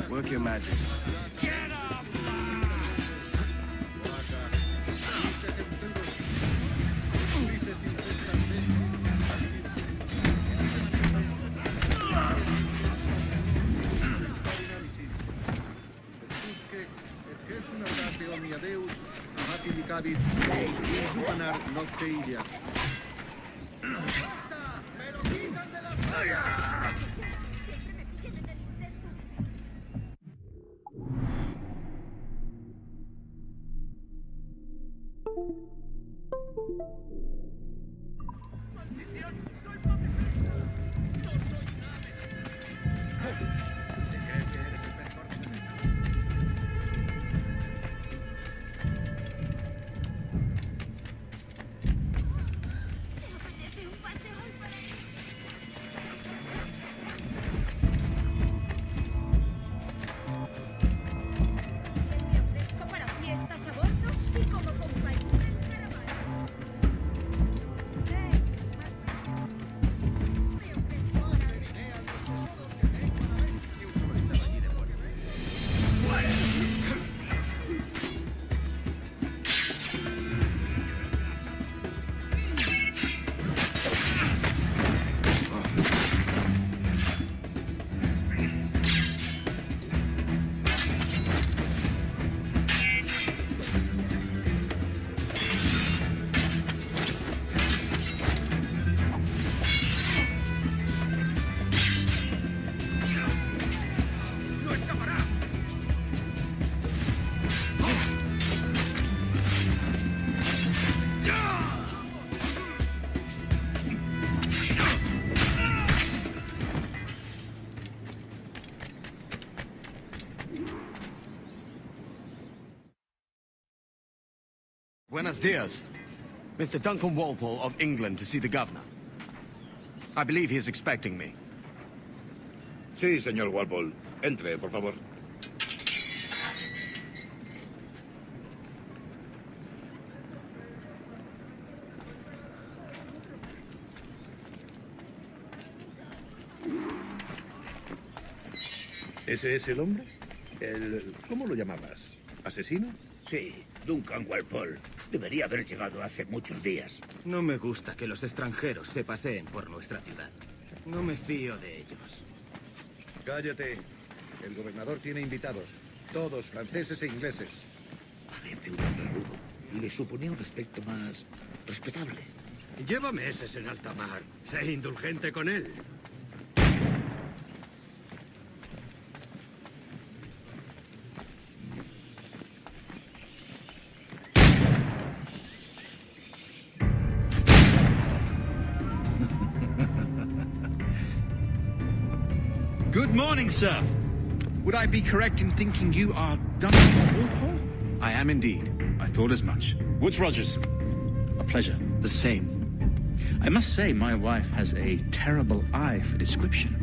Work your magic. Buenos dias. Mr. Duncan Walpole of England to see the governor. I believe he is expecting me. Sí, señor Walpole. Entre, por favor. ¿Ese es el hombre? ¿Cómo lo llamabas? ¿Asesino? Sí, Duncan Walpole. Debería haber llegado hace muchos días. No me gusta que los extranjeros se paseen por nuestra ciudad. No me fío de ellos. Cállate. El gobernador tiene invitados. Todos franceses e ingleses. Parece un hombre rudo. Y le suponía un aspecto más respetable. Lleva meses en alta mar. Sé indulgente con él. Good morning, sir. Would I be correct in thinking you are Duncan Walpole? I am indeed. I thought as much. Woods Rogers. A pleasure. The same. I must say, my wife has a terrible eye for description.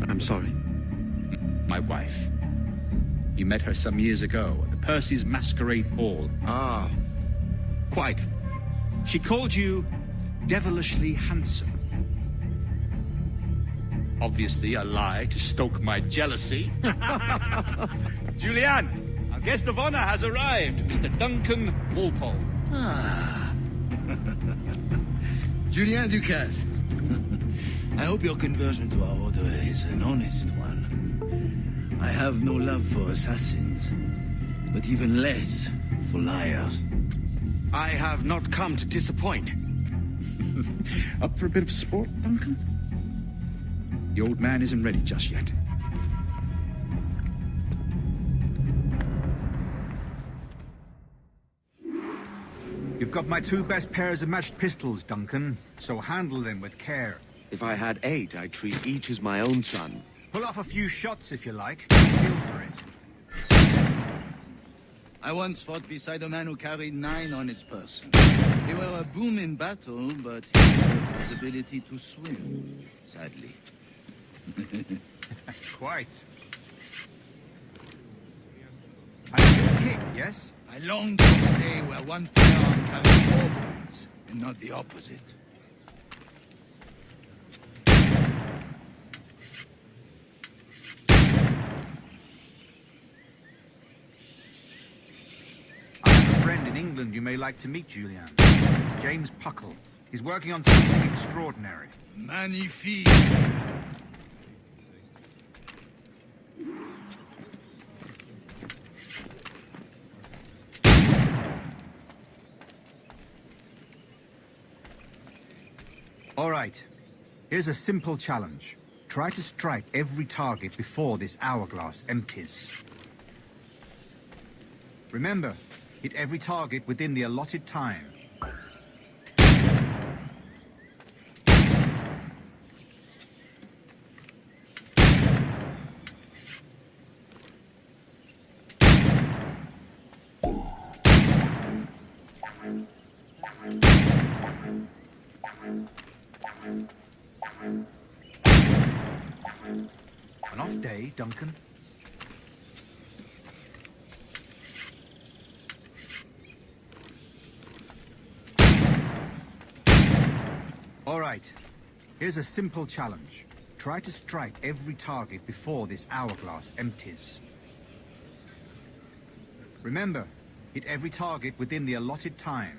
I'm sorry. My wife. You met her some years ago at the Percy's Masquerade Ball. Ah, quite. She called you devilishly handsome. Obviously a lie to stoke my jealousy. Julianne, our guest of honor has arrived, Mr. Duncan Walpole. Ah. Julien Ducasse. I hope your conversion to our order is an honest one. I have no love for assassins, but even less for liars. I have not come to disappoint. Up for a bit of sport, Duncan? The old man isn't ready just yet. You've got my 2 best pairs of matched pistols, Duncan, so handle them with care. If I had 8, I'd treat each as my own son. Pull off a few shots if you like. Feel for it. I once fought beside a man who carried 9 on his person. They were a boom in battle, but he had his ability to swim, sadly. Quite. I can kick, yes? I long for the day where one firearm carries 4 bullets, and not the opposite. in England you may like to meet, Julian. James Puckle. He's working on something extraordinary. Magnifique. All right. Here's a simple challenge. Try to strike every target before this hourglass empties. Remember, hit every target within the allotted time. An off day, Duncan. All right. Here's a simple challenge. Try to strike every target before this hourglass empties. Remember, hit every target within the allotted time.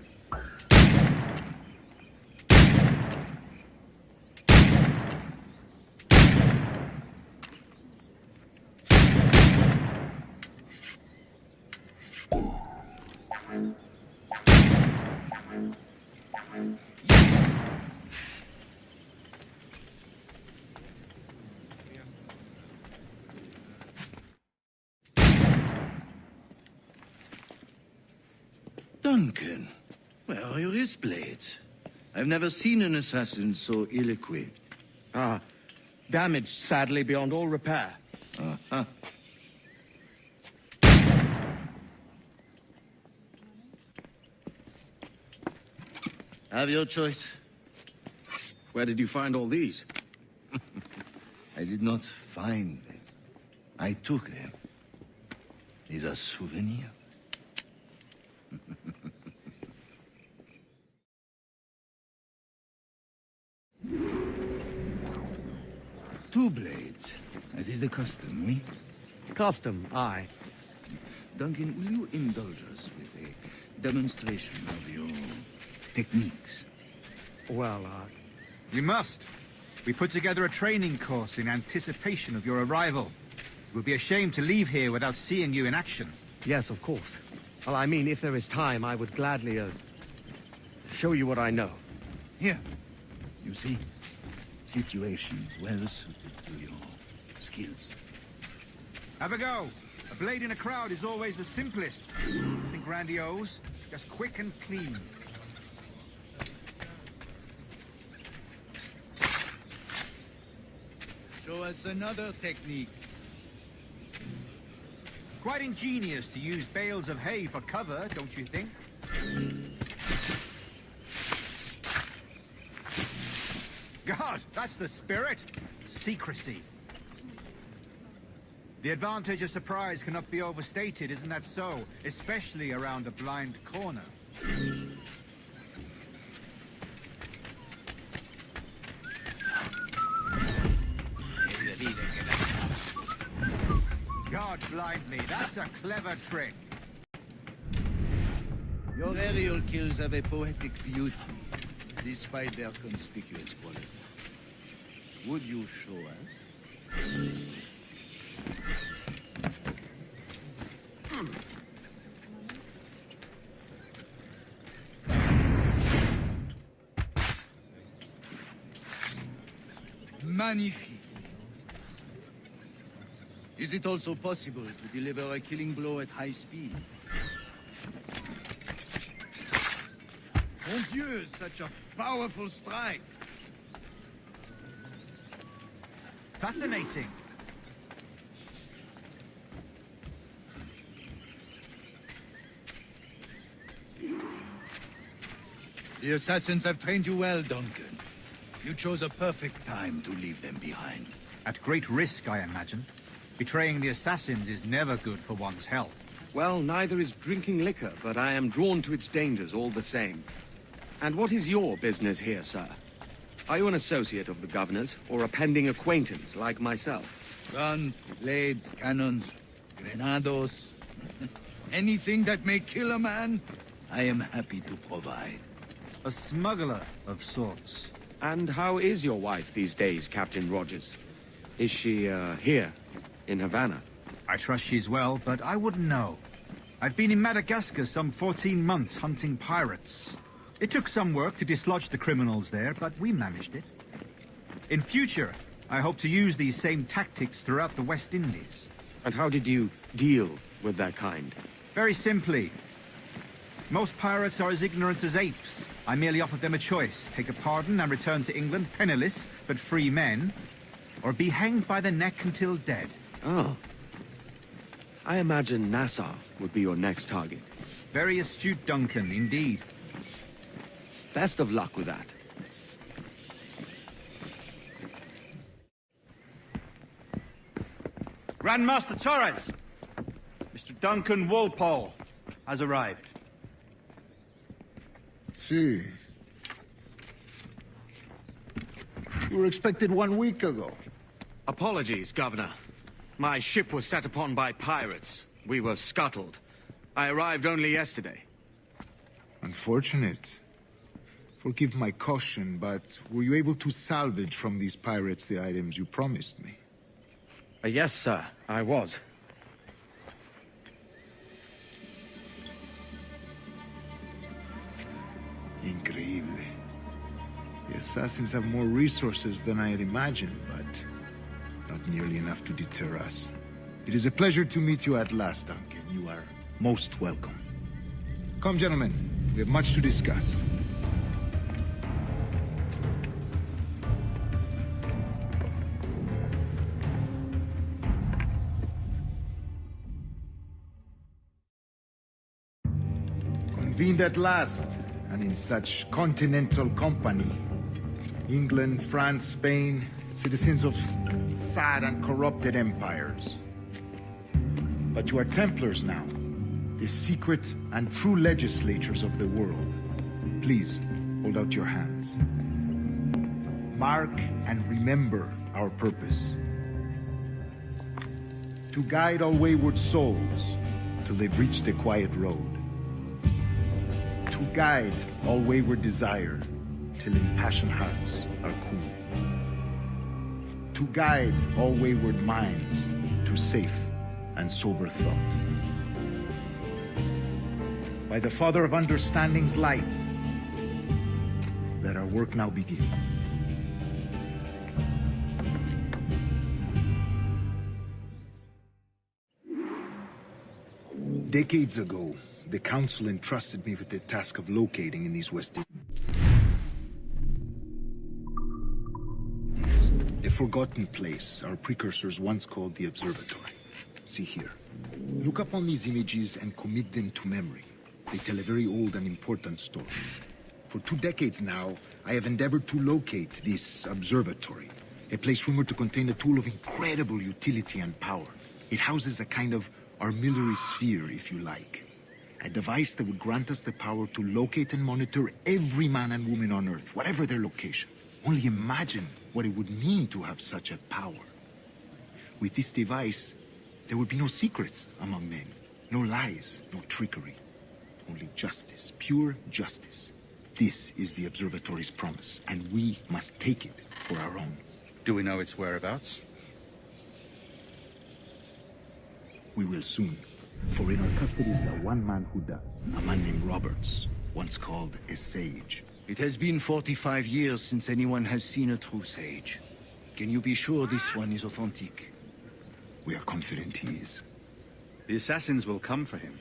Duncan, where are your wrist blades? I've never seen an assassin so ill-equipped. Ah, damaged sadly beyond all repair. Uh-huh. Have your choice. Where did you find all these? I did not find them. I took them. These are souvenirs. Two blades, as is the custom, oui? Custom, aye. Duncan, will you indulge us with a demonstration of your techniques? Well, We must. We put together a training course in anticipation of your arrival. It would be a shame to leave here without seeing you in action. yes, of course. Well, I mean, if there is time, I would gladly, show you what I know. Here, you see, situations well suited to your skills. Have a go. A blade in a crowd is always the simplest. Nothing grandiose, just quick and clean. Show us another technique. Quite ingenious to use bales of hay for cover, don't you think? God, that's the spirit. Secrecy. The advantage of surprise cannot be overstated, isn't that so? Especially around a blind corner. God blind me, that's a clever trick. Your aerial kills have a poetic beauty, despite their conspicuous quality. Would you show us? Magnifique. Is it also possible to deliver a killing blow at high speed? Mon Dieu, such a powerful strike! Fascinating. The assassins have trained you well, Duncan. You chose a perfect time to leave them behind. At great risk, I imagine. Betraying the assassins is never good for one's health. Well, neither is drinking liquor, but I am drawn to its dangers all the same. And what is your business here, sir? Are you an associate of the governor's, or a pending acquaintance like myself? Guns, blades, cannons, grenados. Anything that may kill a man, I am happy to provide. A smuggler of sorts. And how is your wife these days, Captain Rogers? Is she, here, in Havana? I trust she's well, but I wouldn't know. I've been in Madagascar some 14 months hunting pirates. It took some work to dislodge the criminals there, but we managed it. In future, I hope to use these same tactics throughout the West Indies. And how did you deal with their kind? Very simply. Most pirates are as ignorant as apes. I merely offered them a choice. Take a pardon and return to England penniless, but free men. Or be hanged by the neck until dead. Oh. I imagine Nassau would be your next target. Very astute, Duncan, indeed. Best of luck with that. Grandmaster Torres! Mr. Duncan Walpole has arrived. See. You were expected 1 week ago. Apologies, Governor. My ship was set upon by pirates. We were scuttled. I arrived only yesterday. Unfortunate. Forgive my caution, but were you able to salvage from these pirates the items you promised me? Yes, sir, I was. Increíble. The assassins have more resources than I had imagined, but not nearly enough to deter us. It is a pleasure to meet you at last, Duncan. You are most welcome. Come, gentlemen. We have much to discuss. Convened at last, and in such continental company. England, France, Spain, citizens of sad and corrupted empires. But you are Templars now, the secret and true legislatures of the world. Please, hold out your hands. Mark and remember our purpose. To guide all wayward souls till they've reached the quiet road. To guide all wayward desire till impassioned hearts are cool. To guide all wayward minds to safe and sober thought. By the Father of Understanding's light, let our work now begin. Decades ago, the Council entrusted me with the task of locating in these West Indies a forgotten place our precursors once called the Observatory. See here. Look up on these images and commit them to memory. They tell a very old and important story. For 2 decades now, I have endeavored to locate this observatory, a place rumored to contain a tool of incredible utility and power. It houses a kind of armillary sphere, if you like. A device that would grant us the power to locate and monitor every man and woman on Earth, whatever their location. Only imagine what it would mean to have such a power. With this device, there would be no secrets among men, no lies, no trickery. Only justice, pure justice. This is the Observatory's promise, and we must take it for our own. Do we know its whereabouts? We will soon. For in our custody is the one man who does. A man named Roberts, once called a sage. It has been 45 years since anyone has seen a true sage. Can you be sure this one is authentic? We are confident he is. The assassins will come for him.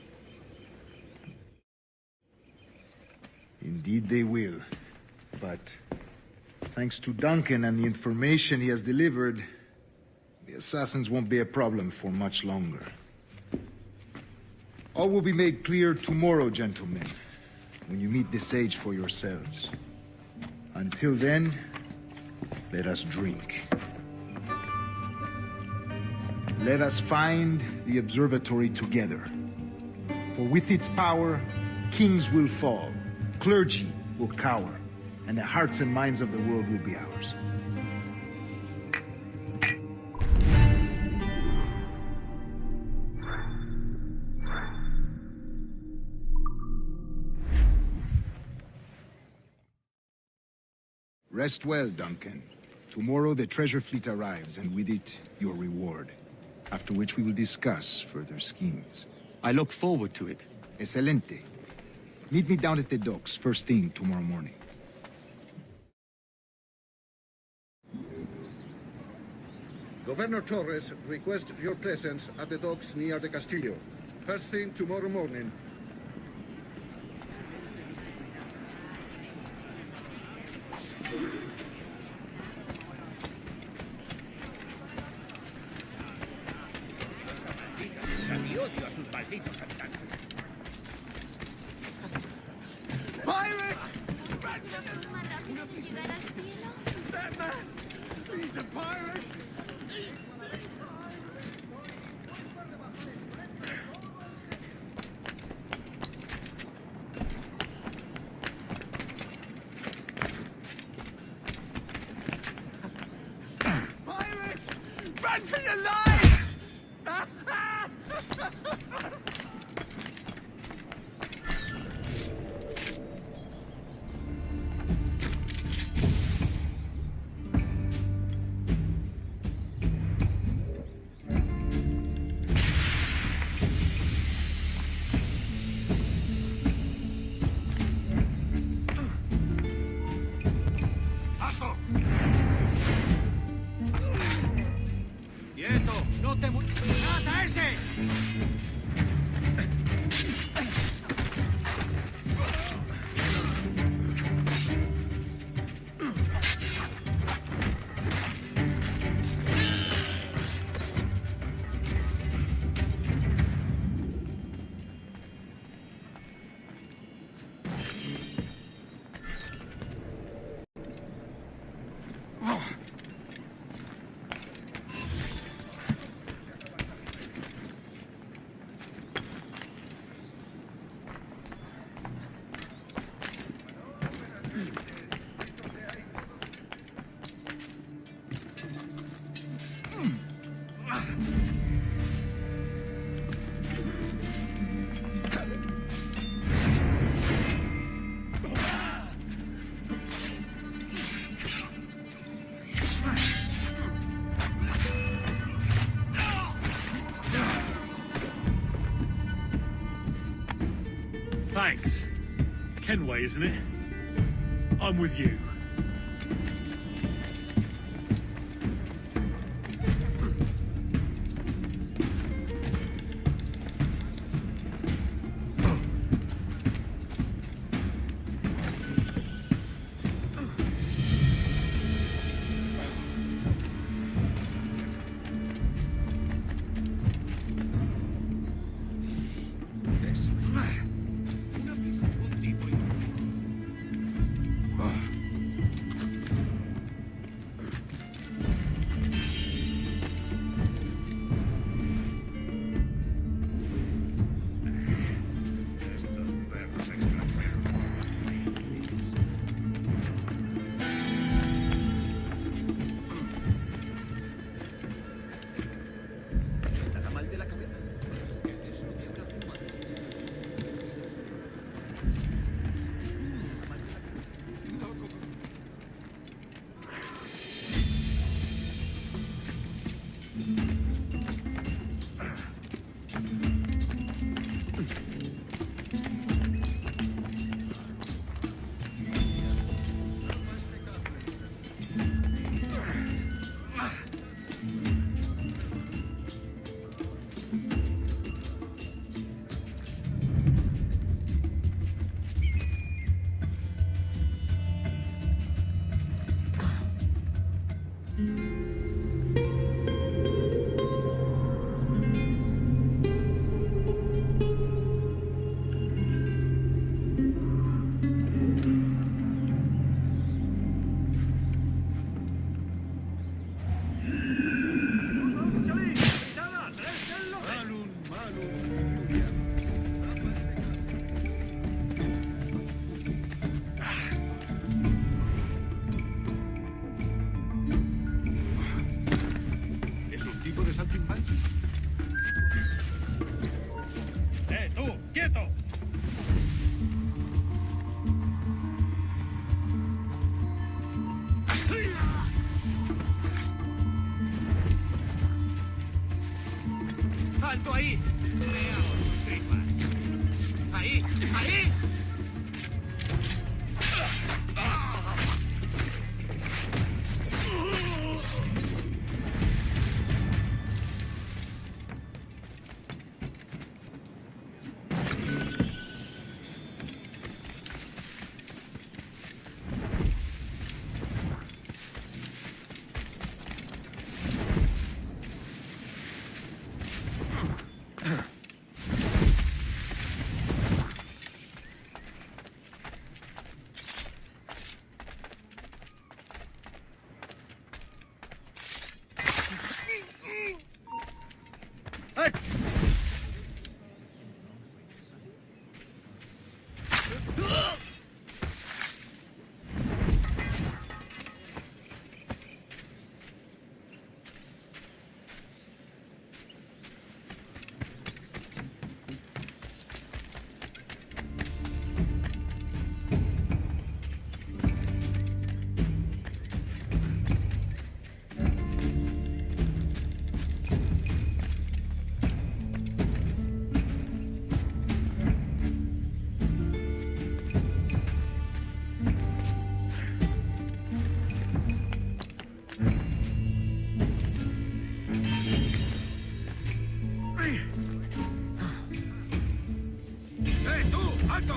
Indeed they will. But thanks to Duncan and the information he has delivered, the assassins won't be a problem for much longer. All will be made clear tomorrow, gentlemen, when you meet the sage for yourselves. Until then, let us drink. Let us find the observatory together. For with its power, kings will fall, clergy will cower, and the hearts and minds of the world will be ours. Rest well, Duncan. Tomorrow the treasure fleet arrives, and with it, your reward. After which we will discuss further schemes. I look forward to it. Excelente. Meet me down at the docks first thing tomorrow morning. Governor Torres requests your presence at the docks near the Castillo. First thing tomorrow morning. Run for your life! ¡Quieto! ¡No te ¡mata ese! Thanks. Kenway, isn't it? I'm with you. ¡Alto ahí! ¡Veamos tus tripas! ¡Ahí! ¡Ahí! ¡Alto!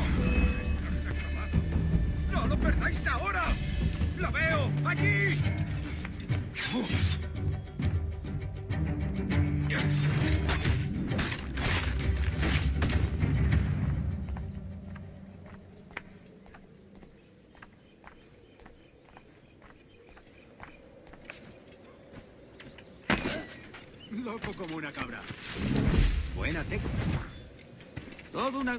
¡No lo perdáis ahora! ¡Lo veo! ¡Allí! Loco como una cabra. Buena técnica. Todo una...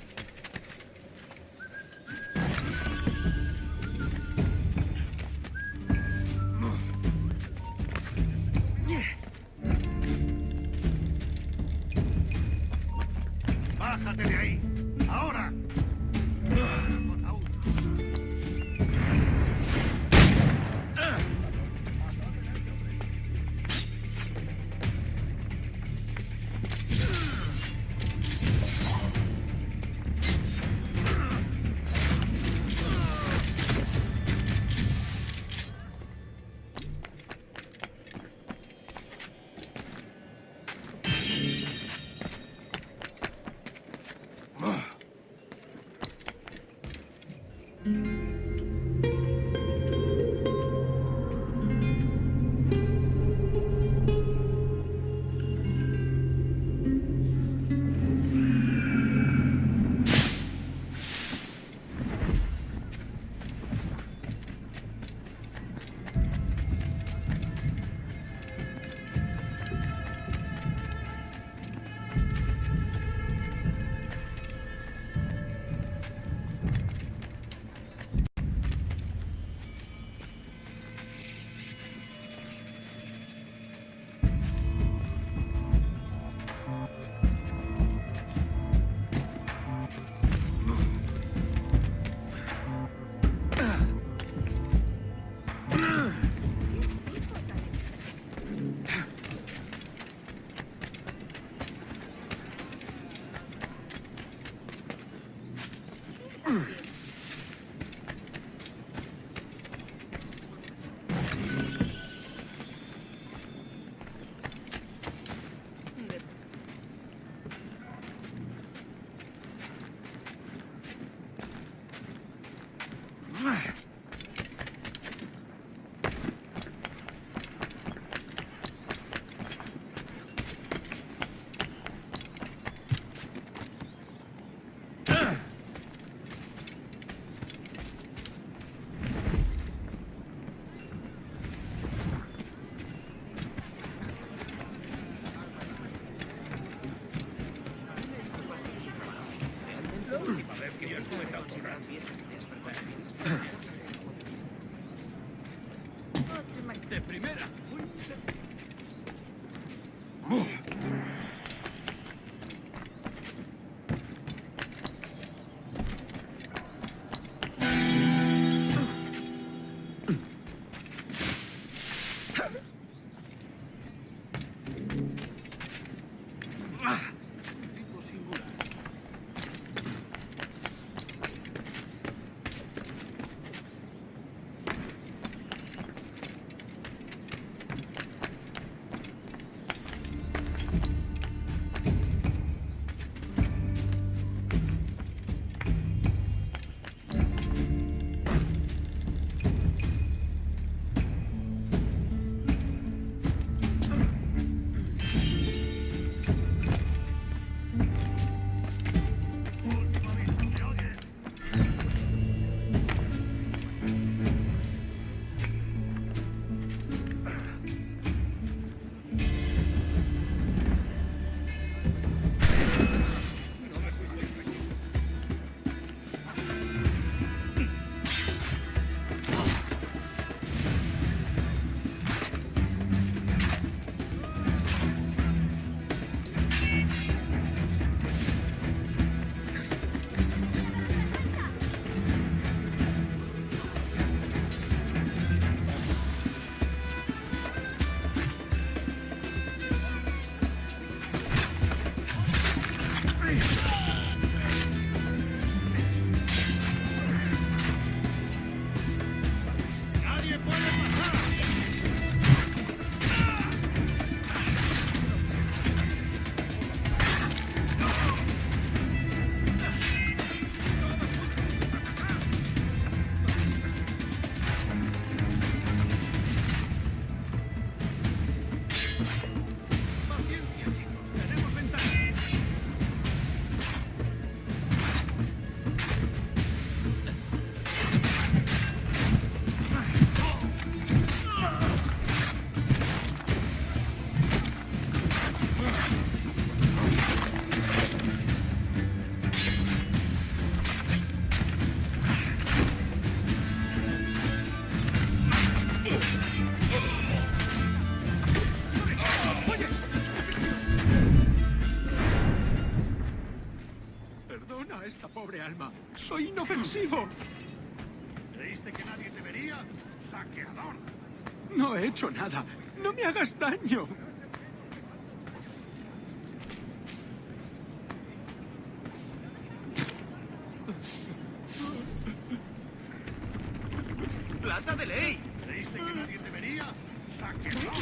¡Bájate de ahí! ¡Ahora! De primera. Perdona a esta pobre alma. Soy inofensivo. ¿Creíste que nadie te vería? ¡Saqueador! No he hecho nada. No me hagas daño. ¡Plata de ley! ¿Creíste que nadie te vería? ¡Saqueador!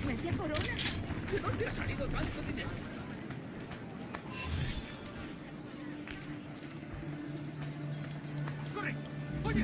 ¡Media corona! ¿De dónde ha salido tanto dinero? ¡Corre! ¡Oye!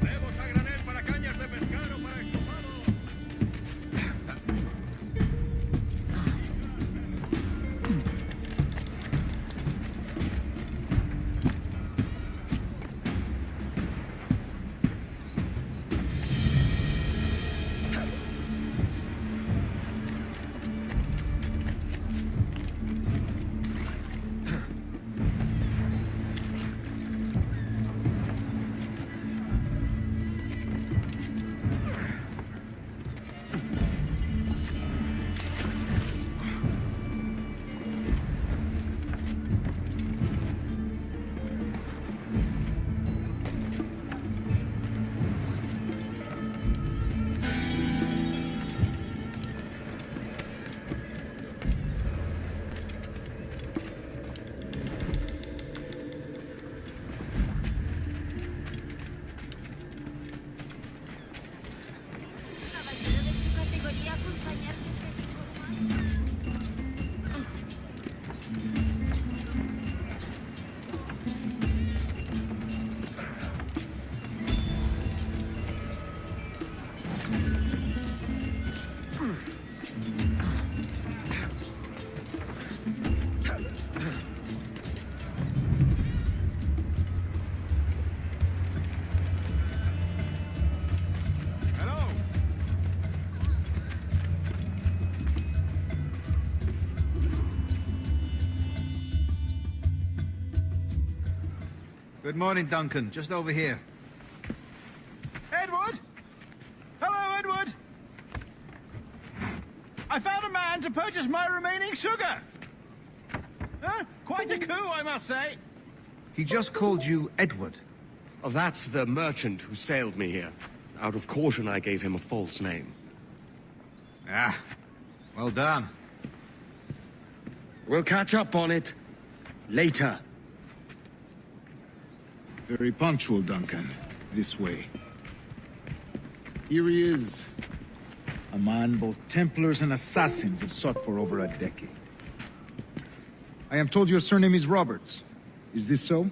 ¡Vemos a granel para cañas de pescar o para estofado! Caballero de su categoría, acompañarte Hello. Good morning, Duncan. Just over here. Edward? Hello, Edward! I found a man to purchase my remaining sugar! Huh? Quite a coup, I must say. He just called you Edward. Oh, that's the merchant who sailed me here. Out of caution, I gave him a false name. Ah, well done. We'll catch up on it later. Very punctual, Duncan. This way. Here he is. A man both Templars and Assassins have sought for over a decade. I am told your surname is Roberts. Is this so?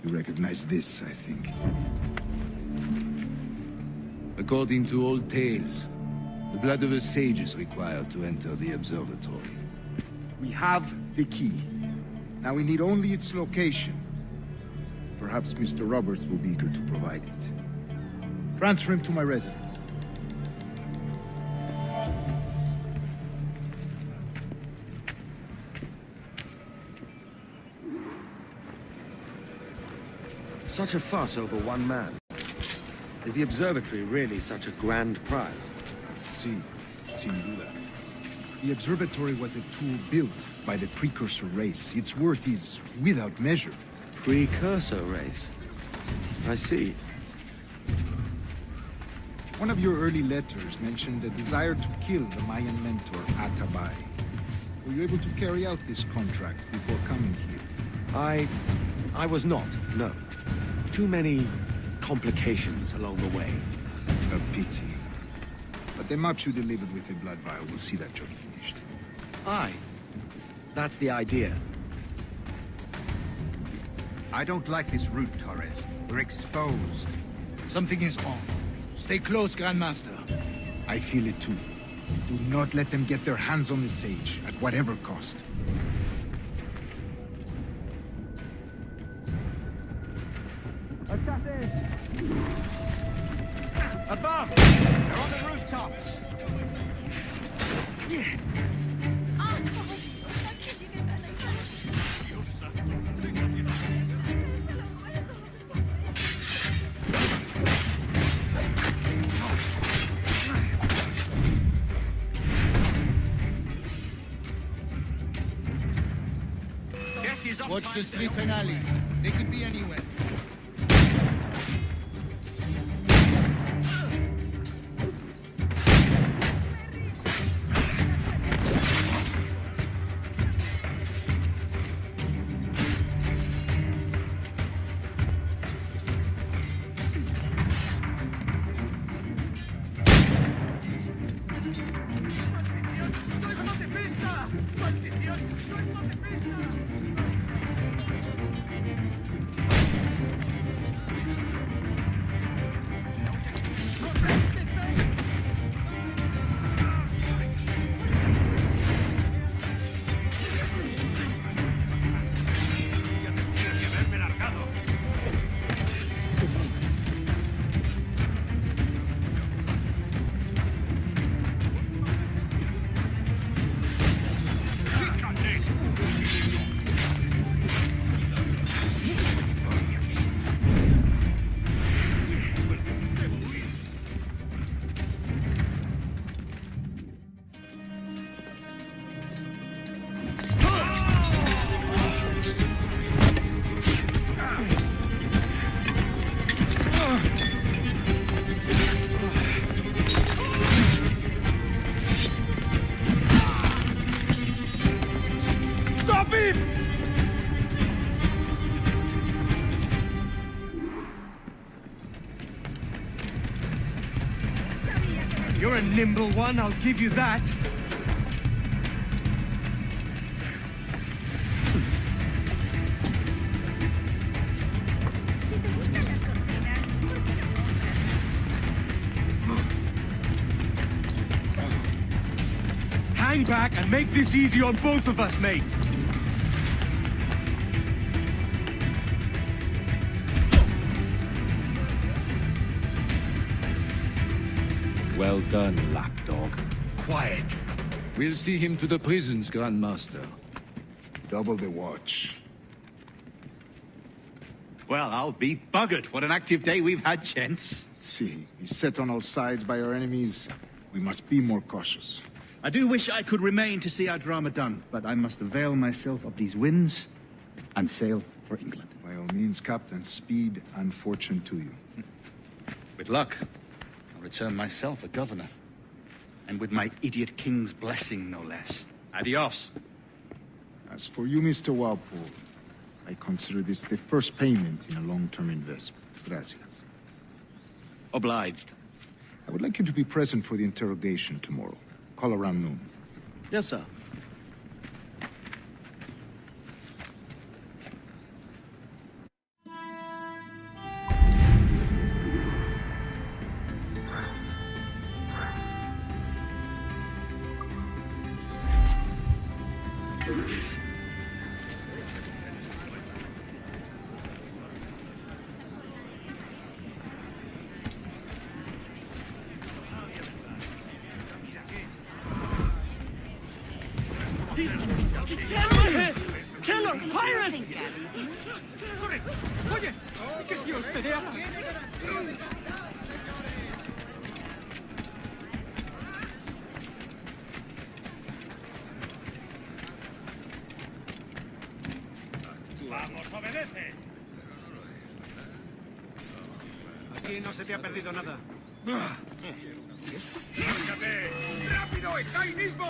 You recognize this, I think. According to old tales, the blood of a sage is required to enter the observatory. We have the key. Now we need only its location. Perhaps Mr. Roberts will be eager to provide it. Transfer him to my residence. Such a fuss over one man. Is the observatory really such a grand prize? See, sin duda. The observatory was a tool built by the precursor race. Its worth is without measure. Precursor race? I see. One of your early letters mentioned a desire to kill the Mayan mentor, Atabay. Were you able to carry out this contract before coming here? I was not, no. Too many complications along the way. A pity. But the maps you delivered with the blood vial will see that job finished. Aye. That's the idea. I don't like this route, Torres. We're exposed. Something is wrong. Stay close, Grandmaster. I feel it too. Do not let them get their hands on the sage, at whatever cost. Above! They're on the rooftops! Watch the streets and alleys. They could be anywhere. You're a nimble one, I'll give you that. Hang back and make this easy on both of us, mate. Well done, lapdog. Quiet. We'll see him to the prisons, Grandmaster. Double the watch. Well, I'll be buggered. What an active day we've had, gents. See, he's set on all sides by our enemies. We must be more cautious. I do wish I could remain to see our drama done, but I must avail myself of these winds and sail for England. By all means, Captain, speed and fortune to you. With luck, I'll return myself a governor. And with my idiot king's blessing, no less. Adios. As for you, Mr. Walpole, I consider this the first payment in a long-term investment. Gracias. Obliged. I would like you to be present for the interrogation tomorrow. Call around noon. Yes, sir. ¡Killer! ¡Pirate! ¡Corre! ¡Oye! ¿Qué Dios te dé! ¡Vamos, obedece! Aquí no se te ha perdido nada. ¡Lárgate! ¡Rápido! ¡Está ahí mismo!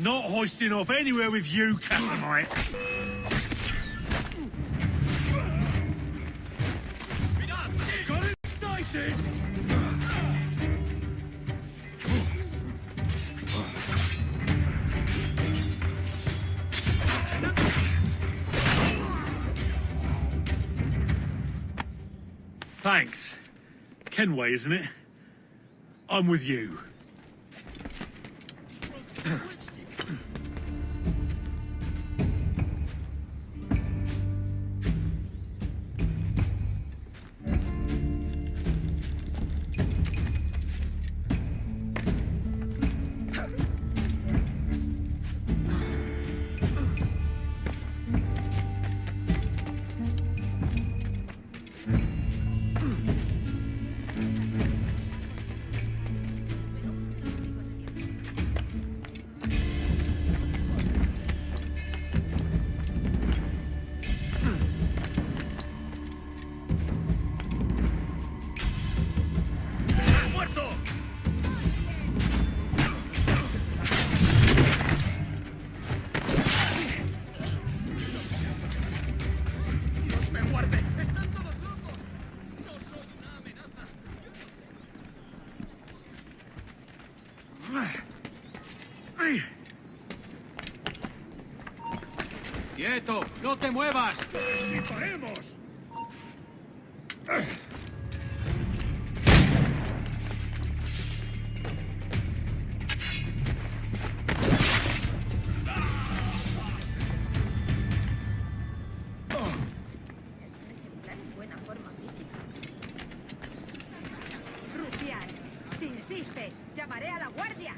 Not hoisting off anywhere with you, Casamite. Got it sighted! Thanks. Kenway, isn't it? I'm with you. ¡Quieto! ¡No te muevas! ¡Disparemos! Rufián, si insiste, llamaré a la guardia.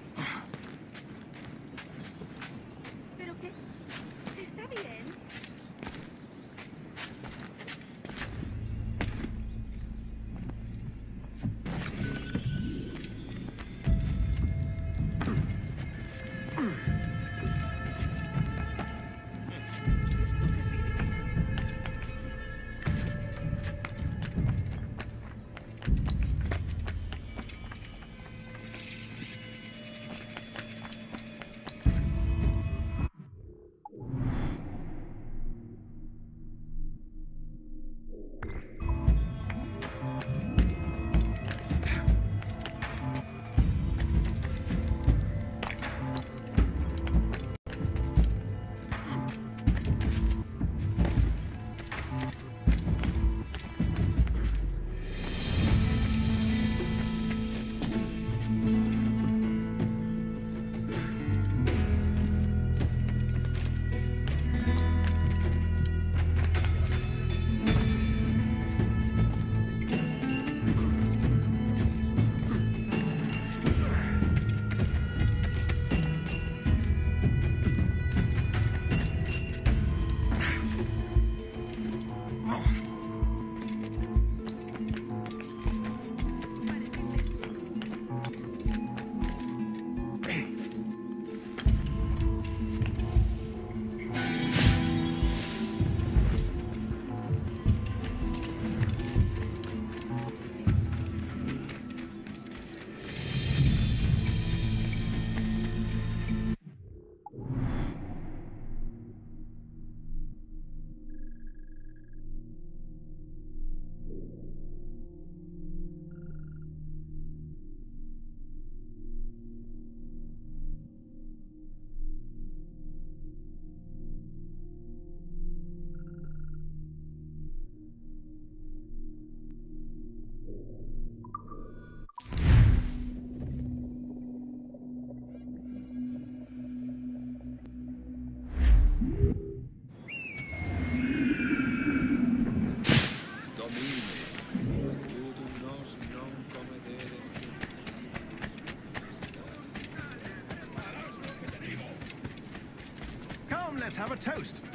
¿Pero qué? ¿Está bien? Come, let's have a toast.